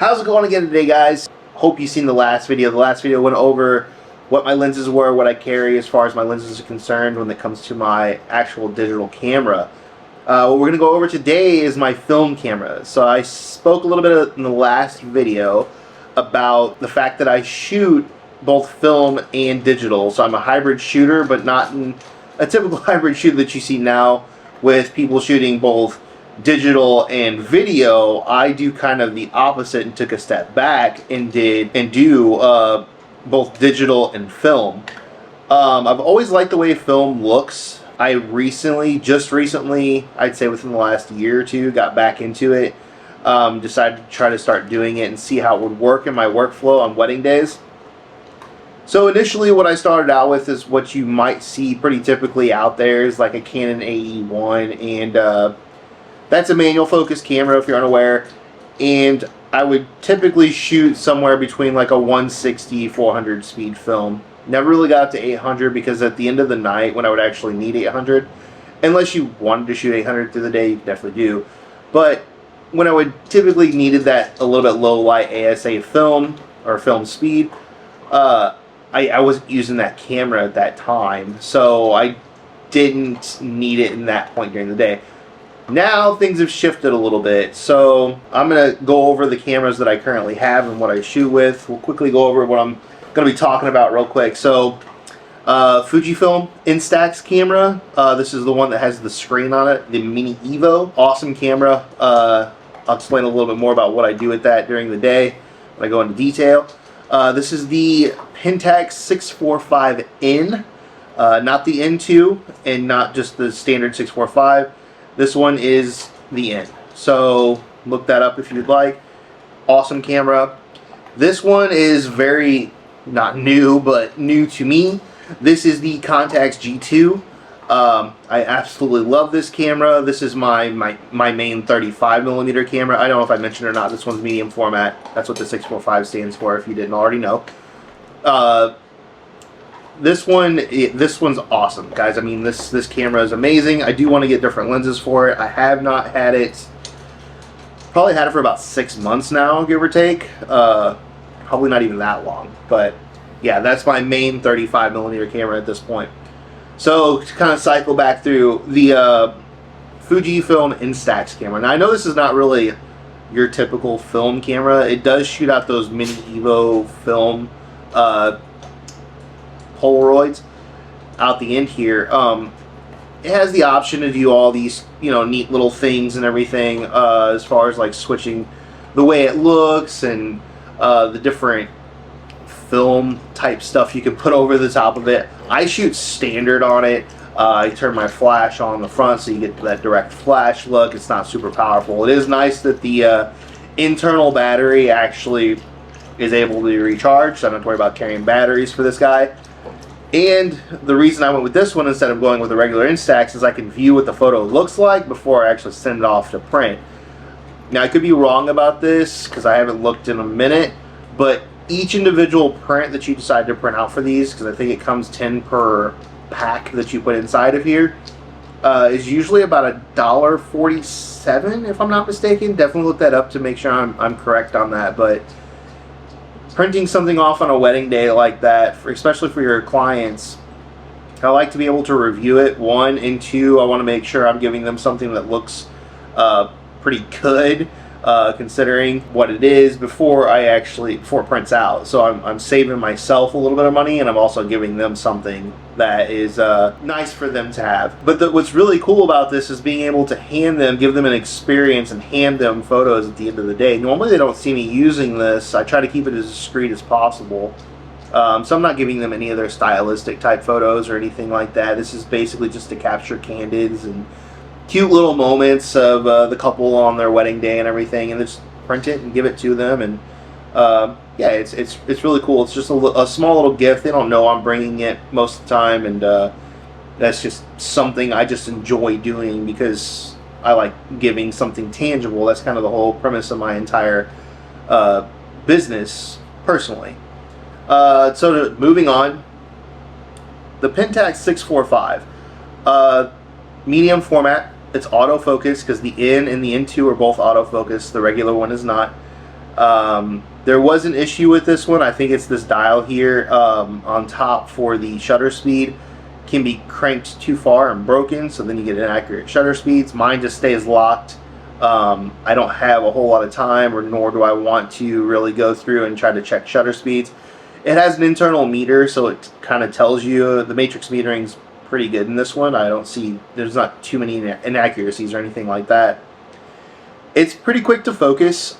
How's it going again today, guys? Hope you've seen the last video. The last video went over what my lenses were, what I carry as far as my lenses are concerned when it comes to my actual digital camera. What we're going to go over today is my film camera. So I spoke a little bit in the last video about the fact that I shoot both film and digital. So I'm a hybrid shooter, but not in a typical hybrid shooter that you see now with people shooting both digital and video. I do kind of the opposite and took a step back and do both digital and film. I've always liked the way film looks. I just recently, I'd say within the last year or two, got back into it. Decided to try to start doing it and see how it would work in my workflow on wedding days. So initially what I started out with is what you might see pretty typically out there is like a Canon AE1, and that's a manual focus camera if you're unaware, and I would typically shoot somewhere between like a 160-400 speed film. Never really got up to 800 because at the end of the night when I would actually need 800, unless you wanted to shoot 800 through the day, you definitely do. But when I would typically needed that a little bit low light ASA film or film speed, I wasn't using that camera at that time, so I didn't need it in that point during the day. Now things have shifted a little bit, so I'm going to go over the cameras that I currently have and what I shoot with. We'll quickly go over what I'm going to be talking about real quick. So Fujifilm Instax camera. This is the one that has the screen on it, the Mini Evo. Awesome camera. I'll explain a little bit more about what I do with that during the day when I go into detail. This is the Pentax 645N, not the N2 and not just the standard 645. This one is the N. So look that up if you'd like. Awesome camera. This one is very, not new, but new to me. This is the Contax G2. I absolutely love this camera. This is my main 35mm camera. I don't know if I mentioned it or not. This one's medium format. That's what the 645 stands for if you didn't already know. This one's awesome, guys. I mean, this camera is amazing. I do want to get different lenses for it. I have not had it, probably had it for about 6 months now, give or take. Probably not even that long, but yeah, that's my main 35mm camera at this point. So to kind of cycle back through the Fujifilm Instax camera. Now I know this is not really your typical film camera. It does shoot out those Mini Evo film Polaroids out the end here. It has the option to do all these, neat little things and everything, as far as like switching the way it looks and the different film type stuff you can put over the top of it. I shoot standard on it. I turn my flash on the front so you get that direct flash look. It's not super powerful. It is nice that the internal battery actually is able to be recharged, so I don't have to worry about carrying batteries for this guy. And the reason I went with this one instead of going with the regular Instax is I can view what the photo looks like before I actually send it off to print. Now I could be wrong about this because I haven't looked in a minute, but each individual print that you decide to print out for these, because I think it comes 10 per pack that you put inside of here, is usually about $1.47 if I'm not mistaken. Definitely look that up to make sure I'm correct on that, but printing something off on a wedding day like that, especially for your clients, I like to be able to review it, one, and two, I want to make sure I'm giving them something that looks pretty good, considering what it is before it prints out. So I'm saving myself a little bit of money, and I'm also giving them something that is nice for them to have. But what's really cool about this is being able to give them an experience and hand them photos at the end of the day. Normally they don't see me using this. I try to keep it as discreet as possible. So I'm not giving them any other stylistic type photos or anything like that. This is basically just to capture candids and cute little moments of the couple on their wedding day and everything, and just print it and give it to them. And yeah, it's really cool. It's just a small little gift. They don't know I'm bringing it most of the time, and that's just something I just enjoy doing because I like giving something tangible. That's kind of the whole premise of my entire business, personally. So moving on, the Pentax 645, medium format. It's autofocus because the N and the N2 are both autofocus. The regular one is not. There was an issue with this one. I think it's this dial here on top for the shutter speed can be cranked too far and broken, so then you get inaccurate shutter speeds. Mine just stays locked. I don't have a whole lot of time, or nor do I want to really go through and try to check shutter speeds. It has an internal meter, so it kind of tells you. The matrix metering's pretty good in this one. I don't see, there's not too many inaccuracies or anything like that. It's pretty quick to focus.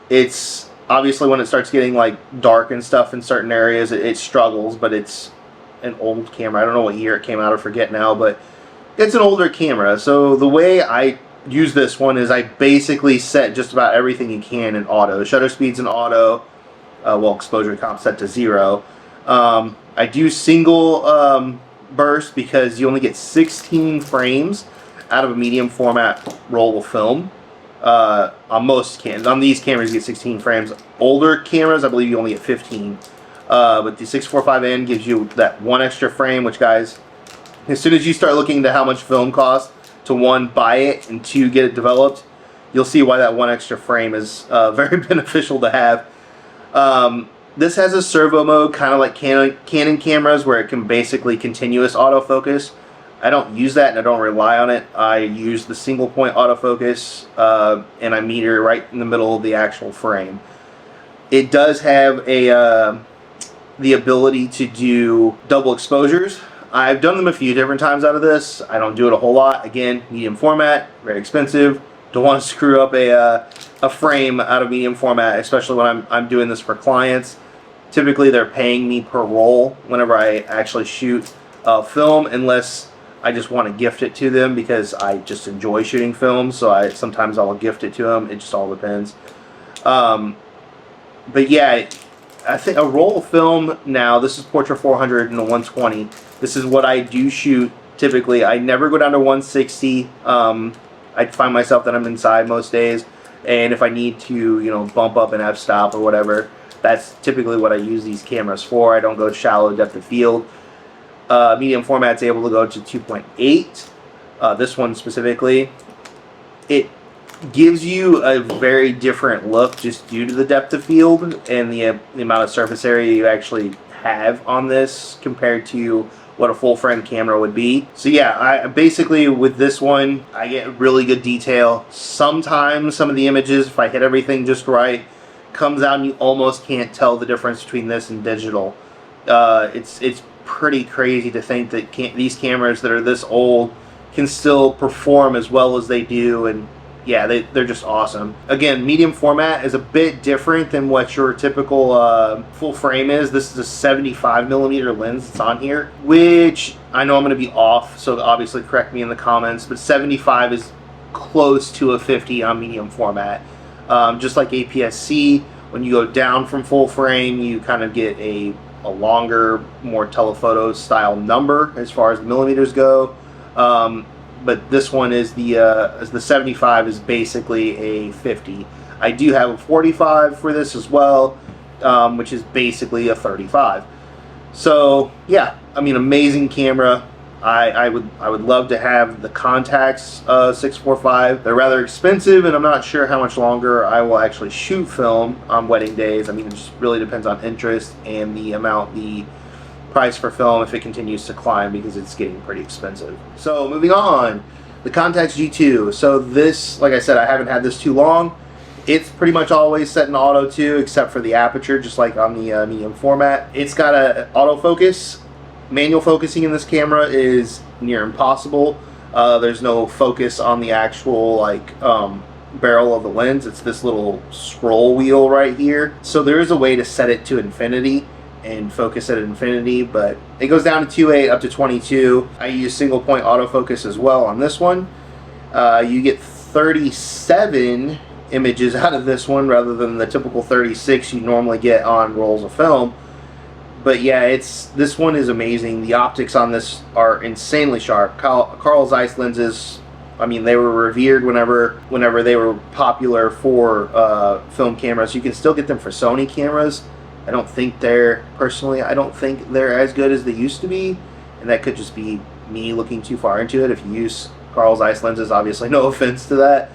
It's obviously when it starts getting like dark and stuff in certain areas, it struggles, but it's an old camera. I don't know what year it came out, I forget now, but it's an older camera. So the way I use this one is I basically set just about everything you can in auto. Shutter speed's in auto, well, exposure comp set to 0. I do single burst because you only get 16 frames out of a medium format roll of film. On most cameras, on these cameras you get 16 frames. Older cameras, I believe you only get 15. But the 645N gives you that one extra frame, which, guys, as soon as you start looking into how much film costs to, one, buy it, and two, get it developed, you'll see why that one extra frame is very beneficial to have. This has a servo mode, kind of like Canon cameras, where it can basically continuous autofocus. I don't use that and I don't rely on it. I use the single point autofocus and I meter right in the middle of the actual frame. It does have the ability to do double exposures. I've done them a few different times out of this. I don't do it a whole lot. Again, medium format, very expensive. Don't want to screw up a frame out of medium format, especially when I'm doing this for clients. Typically they're paying me per roll whenever I actually shoot film, unless I just want to gift it to them because I just enjoy shooting film. So sometimes I'll gift it to them. It just all depends. But yeah, I think a roll of film now, this is Portra 400 and a 120. This is what I do shoot typically. I never go down to 160. I find myself that I'm inside most days, and if I need to, you know, bump up an f-stop or whatever, that's typically what I use these cameras for. I don't go shallow depth of field. Medium format's able to go to 2.8. This one specifically, it gives you a very different look just due to the depth of field and the amount of surface area you actually have on this compared to what a full frame camera would be. So yeah, I basically with this one I get really good detail. Sometimes some of the images, if I hit everything just right, comes out and you almost can't tell the difference between this and digital. It's pretty crazy to think that these cameras that are this old can still perform as well as they do, and yeah, they're just awesome. Again, medium format is a bit different than what your typical full frame is. This is a 75mm lens that's on here, which I know I'm going to be off, so obviously correct me in the comments, but 75 is close to a 50 on medium format. Just like APS-C, when you go down from full frame, you kind of get a longer, more telephoto style number as far as millimeters go. But this one is the 75 is basically a 50. I do have a 45 for this as well, which is basically a 35. So yeah, I mean, amazing camera. I would love to have the Contax 645. They're rather expensive, and I'm not sure how much longer I will actually shoot film on wedding days. I mean, it just really depends on interest and the price for film if it continues to climb, because it's getting pretty expensive. So moving on, the Contax G2. So this, like I said, I haven't had this too long. It's pretty much always set in auto too, except for the aperture, just like on the medium format. It's got a autofocus. Manual focusing in this camera is near impossible. There's no focus on the actual barrel of the lens. It's this little scroll wheel right here. So there is a way to set it to infinity and focus at infinity, but it goes down to 2.8 up to 22. I use single point autofocus as well on this one. You get 37 images out of this one rather than the typical 36 you normally get on rolls of film. But yeah, this one is amazing. The optics on this are insanely sharp. Carl Zeiss lenses, I mean, they were revered whenever they were popular for film cameras. You can still get them for Sony cameras. I don't think they're as good as they used to be, and that could just be me looking too far into it. If you use Carl Zeiss lenses, obviously no offense to that.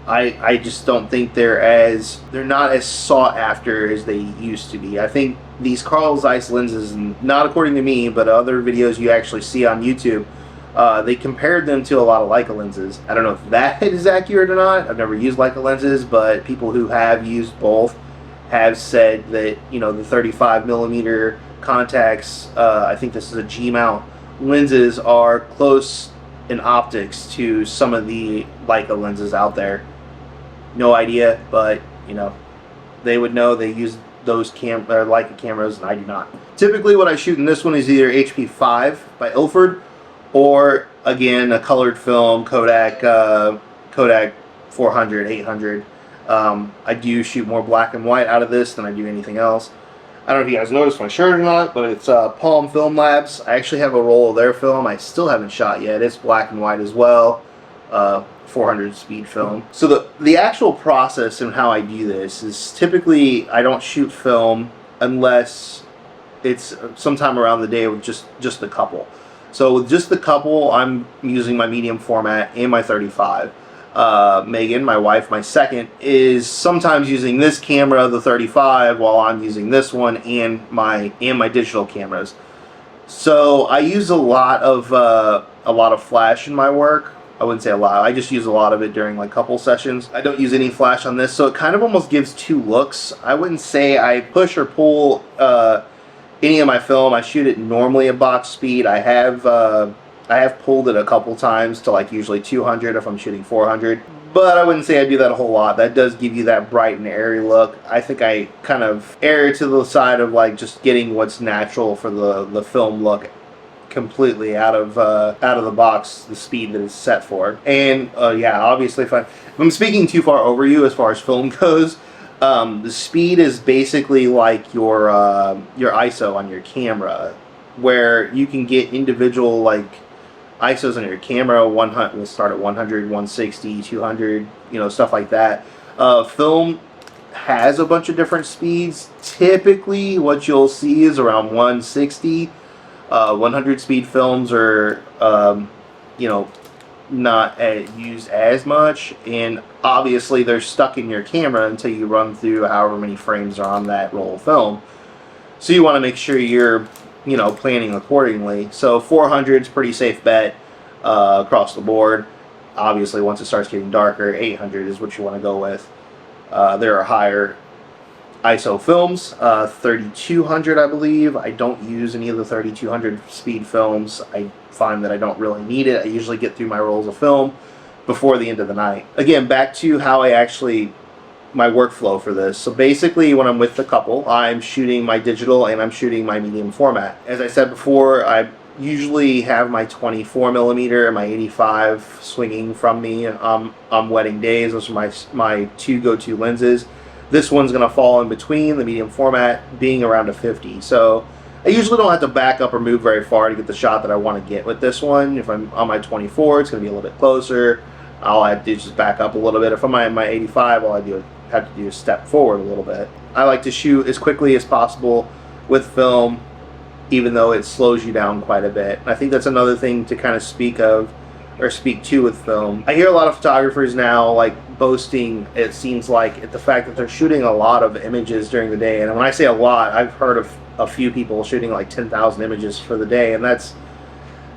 I just don't think they're not as sought after as they used to be. I think these Carl Zeiss lenses, and not according to me, but other videos you actually see on YouTube, they compared them to a lot of Leica lenses. I don't know if that is accurate or not. I've never used Leica lenses, but people who have used both have said that, you know, the 35mm contacts, I think this is a G mount lenses, are close in optics to some of the Leica lenses out there. No idea, but you know, they would know. They use those Leica cameras, and I do not. Typically what I shoot in this one is either HP5 by Ilford, or again a colored film Kodak 400, 800. I do shoot more black and white out of this than I do anything else. I don't know if you guys noticed my shirt or not, but it's Palm Film Labs. I actually have a roll of their film I still haven't shot yet. It's black and white as well. 400 speed film. So the actual process and how I do this is, typically I don't shoot film unless it's sometime around the day with just the couple. So with just the couple, I'm using my medium format and my 35. Megan, my wife, my second, is sometimes using this camera, the 35, while I'm using this one and my digital cameras. So I use a lot of flash in my work. I wouldn't say a lot. I just use a lot of it during like couple sessions. I don't use any flash on this, so it kind of almost gives two looks. I wouldn't say I push or pull any of my film. I shoot it normally at box speed. I have pulled it a couple times to like usually 200 if I'm shooting 400, but I wouldn't say I do that a whole lot. That does give you that bright and airy look. I think I kind of err to the side of like just getting what's natural for the film look completely out of the box, the speed that it's set for. And yeah, obviously if I'm speaking too far over you as far as film goes, the speed is basically like your ISO on your camera, where you can get individual like ISOs on your camera. We'll start at 100, 160, 200, you know, stuff like that. Film has a bunch of different speeds. Typically what you'll see is around 160. 100 speed films are, you know, not used as much, and obviously they're stuck in your camera until you run through however many frames are on that roll of film. So you want to make sure you're, you know, planning accordingly. So 400 is pretty safe bet across the board. Obviously once it starts getting darker, 800 is what you want to go with. There are higher ISO films, 3200 I believe. I don't use any of the 3200 speed films. I find that I don't really need it. I usually get through my rolls of film before the end of the night. Again, back to how my workflow for this. So basically when I'm with the couple, I'm shooting my digital and I'm shooting my medium format. As I said before, I usually have my 24mm and my 85 swinging from me on wedding days. Those are my two go-to lenses. This one's going to fall in between, the medium format being around a 50. So I usually don't have to back up or move very far to get the shot that I want to get with this one. If I'm on my 24, it's going to be a little bit closer. All I have to do is just back up a little bit. If I'm on my 85, all I have to do is step forward a little bit. I like to shoot as quickly as possible with film, even though it slows you down quite a bit. And I think that's another thing to kind of speak to with film. I hear a lot of photographers now like boasting, it seems like, at the fact that they're shooting a lot of images during the day. And when I say a lot, I've heard of a few people shooting like 10,000 images for the day, and that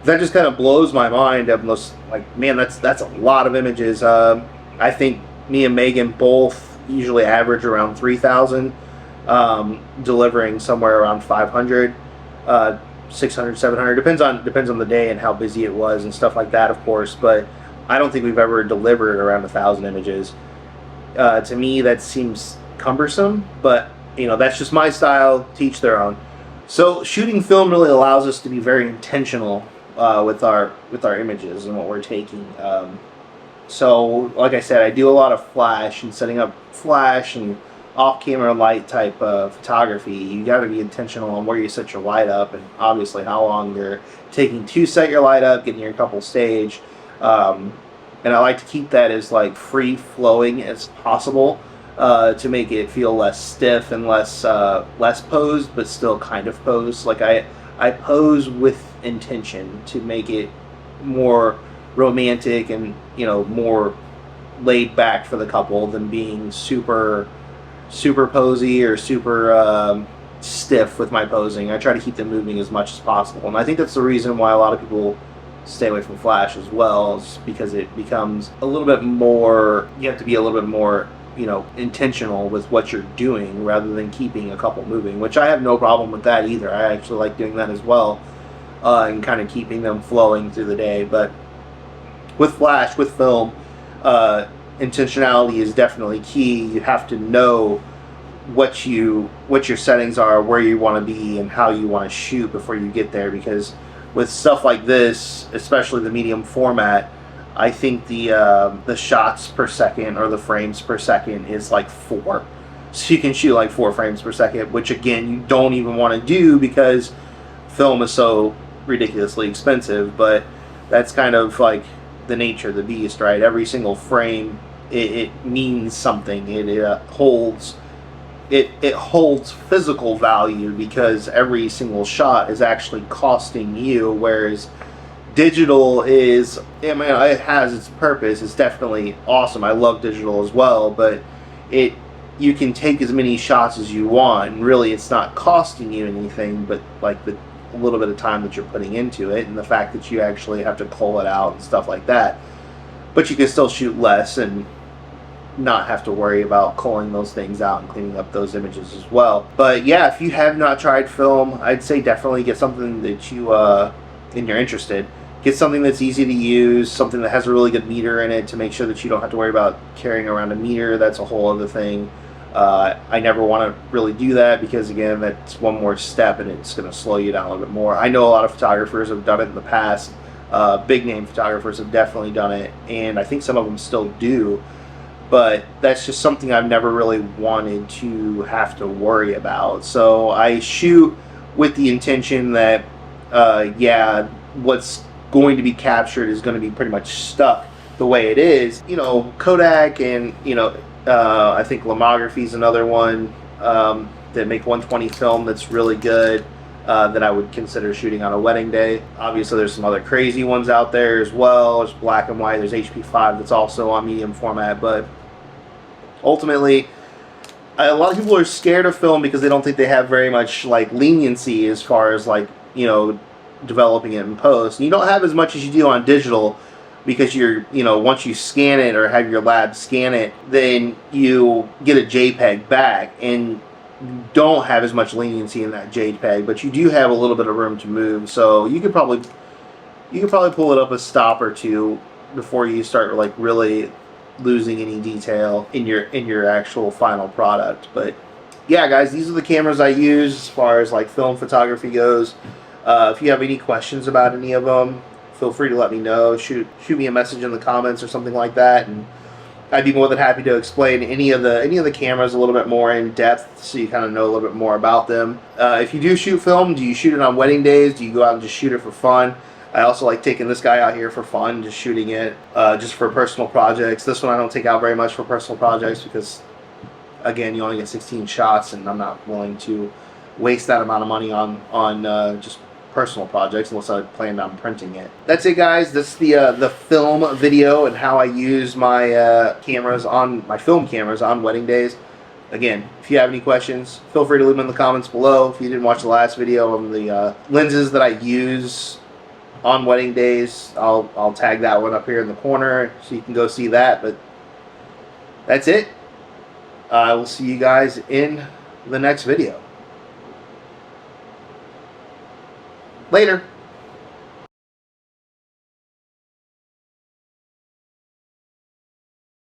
just kind of blows my mind. I'm just like, man, that's a lot of images. I think me and Megan both usually average around 3,000, delivering somewhere around 500. 600, 700, depends on the day and how busy it was and stuff like that, of course, but I don't think we've ever delivered around 1,000 images. To me that seems cumbersome, but you know, that's just my style, teach their own. So shooting film really allows us to be very intentional with our images and what we're taking. So like I said, I do a lot of flash and setting up flash and off-camera light type of photography. You got to be intentional on where you set your light up, and obviously how long you're taking to set your light up, getting your couple stage. And I like to keep that as like free flowing as possible to make it feel less stiff and less posed, but still kind of posed. Like I pose with intention to make it more romantic and, you know, more laid back for the couple than being super posy or super stiff with my posing. I try to keep them moving as much as possible, and I think that's the reason why a lot of people stay away from flash as well, is because it becomes a little bit more, you have to be a little bit more, you know, intentional with what you're doing rather than keeping a couple moving, which I have no problem with that either. I actually like doing that as well, and kind of keeping them flowing through the day. But with flash, with film, intentionality is definitely key. You have to know what your settings are, where you want to be, and how you want to shoot before you get there, because with stuff like this, especially the medium format, I think the shots per second or the frames per second is like 4. So you can shoot like 4 frames per second, which again, you don't even want to do because film is so ridiculously expensive. But that's kind of like the nature of the beast, right? Every single frame, it means something. It holds physical value because every single shot is actually costing you, whereas digital is, I mean, it has its purpose. It's definitely awesome. I love digital as well, but you can take as many shots as you want, and really it's not costing you anything but like a little bit of time that you're putting into it, and the fact that you actually have to cull it out and stuff like that. But you can still shoot less and not have to worry about culling those things out and cleaning up those images as well. But yeah, if you have not tried film, I'd say definitely get something that you're interested. Get something that's easy to use, something that has a really good meter in it to make sure that you don't have to worry about carrying around a meter. That's a whole other thing. I never want to really do that because, again, that's one more step and it's going to slow you down a little bit more. I know a lot of photographers have done it in the past. Big name photographers have definitely done it, and I think some of them still do. But that's just something I've never really wanted to have to worry about. So I shoot with the intention that, yeah, what's going to be captured is going to be pretty much stuck the way it is. You know, Kodak and, you know, I think Lomography is another one that make 120 film that's really good, that I would consider shooting on a wedding day. Obviously, there's some other crazy ones out there as well. There's black and white. There's HP5 that's also on medium format, but ultimately, a lot of people are scared of film because they don't think they have very much like leniency as far as like, you know, developing it in post. And you don't have as much as you do on digital because you're, you know, once you scan it or have your lab scan it, then you get a JPEG back and you don't have as much leniency in that JPEG, but you do have a little bit of room to move. So you could probably pull it up a stop or two before you start like really losing any detail in your actual final product. But yeah, guys, these are the cameras I use as far as like film photography goes. If you have any questions about any of them, feel free to let me know. Shoot me a message in the comments or something like that, and I'd be more than happy to explain any of the cameras a little bit more in depth, so you kind of know a little bit more about them. If you do shoot film, do you shoot it on wedding days? Do you go out and just shoot it for fun? I also like taking this guy out here for fun, just shooting it, just for personal projects. This one I don't take out very much for personal projects because, again, you only get 16 shots, and I'm not willing to waste that amount of money on just personal projects unless I planned on printing it. That's it, guys. That's the film video and how I use my my film cameras on wedding days. Again, if you have any questions, feel free to leave them in the comments below. If you didn't watch the last video on the lenses that I use on wedding days, I'll tag that one up here in the corner so you can go see that. But that's it. I will see you guys in the next video. Later.